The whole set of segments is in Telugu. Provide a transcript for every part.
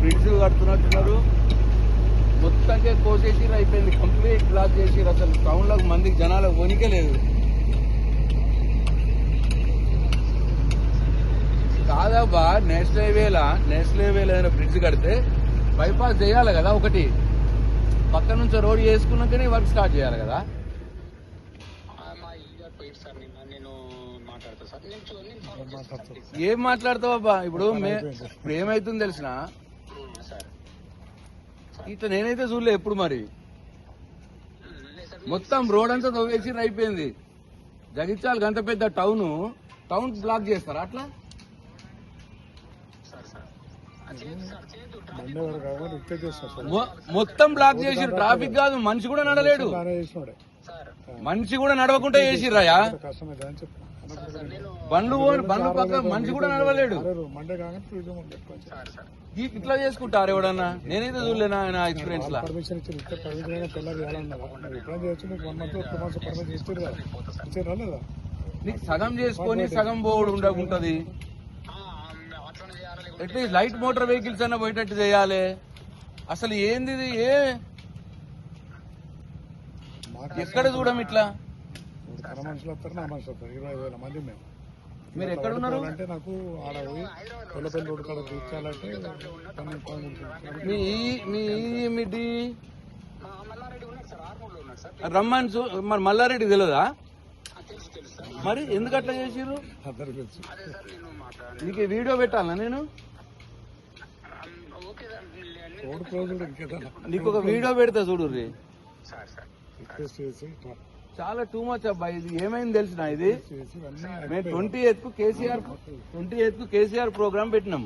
బ్రిడ్జ్ కడుతున్నట్టున్నారు. మొత్తంగా కోసేసి అయిపోయింది, కంప్లీట్ బ్లాక్ చేసి అసలు టౌన్ లో మందికి జనాలకు వణికే లేదు. కాదబ్బా, నేషనల్ హైవేలో ఏదైనా బ్రిడ్జ్ కడితే బైపాస్ చేయాలి కదా, ఒకటి పక్క నుంచి రోడ్ చేసుకున్నాకనే వర్క్ స్టార్ట్ చేయాలి కదా. ఏం మాట్లాడతావబ్బా? ఇప్పుడు ఏమైతుంది తెలిసిన, ఇట్లా నేనైతే చూడలే ఎప్పుడు. మరి మొత్తం రోడ్ అంతా తవ్వేసి అయిపోయింది. జగిత్యాల గంత పెద్ద టౌన్ బ్లాక్ చేస్తారా అట్లా? మొత్తం బ్లాక్ చేసి ట్రాఫిక్ కాదు, మనిషి కూడా నడలేడు. మనిషి కూడా నడవకుండా చేసిర్రాయా? బండ్లు పక్క మనిషి కూడా నడవలేడు. ఇట్లా చేసుకుంటారు ఎవడన్నా? నేనైతే చూడలేనా నా ఎక్స్పీరియన్స్ లా. నీకు సగం చేసుకొని సగం పోవడం ఉండకుంటది. అట్లీస్ట్ లైట్ మోటార్ వెహికల్స్ అన్న పోయేటట్టు చేయాలి. అసలు ఏంది ఇది? ఎక్కడ చూడం ఇట్లా. మీరు ఎక్కడ ఉన్నారు? మీ రమ్మని మరి మల్లారెడ్డి తెలియదా? మరి ఎందుకు అట్లా చేసిర్రు? నీకు వీడియో పెట్టాలా నేను? నీకు ఒక వీడియో పెడతా చూడు. చాలా టూ మచ్ అబ్బా. ఇది ఏమైంది తెలిసిన, ఇది మేము 28th కు కేసీఆర్ ప్రోగ్రామ్ పెట్టినాం.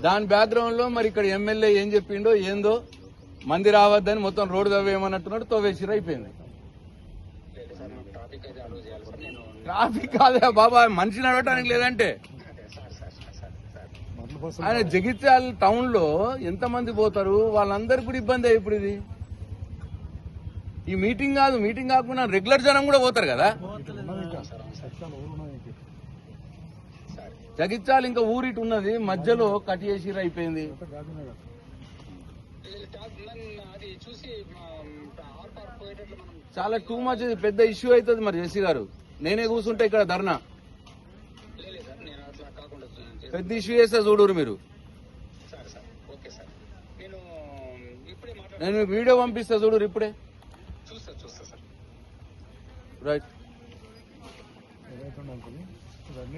దాని బ్యాక్గ్రౌండ్ లో మరి ఇక్కడ ఎమ్మెల్యే ఏం చెప్పిండో ఏందో, మంది రావద్దని మొత్తం రోడ్డు తవ్వేయమన్నట్టున్నాడు. తవ్వేసిరు, అయిపోయింది. ట్రాఫిక్ కాదే బాబా, మనిషి నడవటానికి లేదంటే. ఆయన జగిత్యాల టౌన్ లో ఎంత మంది పోతారు, వాళ్ళందరికీ కూడా ఇబ్బంది. ఇప్పుడు ఇది ఈ మీటింగ్ కాదు, మీటింగ్ కాకుండా రెగ్యులర్ జనం కూడా పోతారు కదా. జగిత్యాల ఇంకా ఊరిటి ఉన్నది, మధ్యలో కట్ చేసి అయిపోయింది. చాలా టూ మచ్, పెద్ద ఇష్యూ అవుతుంది. మరి జెసి గారు, నేనే కూర్చుంటే ఇక్కడ ధర్నా పెద్ద ఇష్యూ చేస్తే చూడరు మీరు. నేను మీకు వీడియో పంపిస్తా చూడరు ఇప్పుడే. రైట్. ఇవన్నీ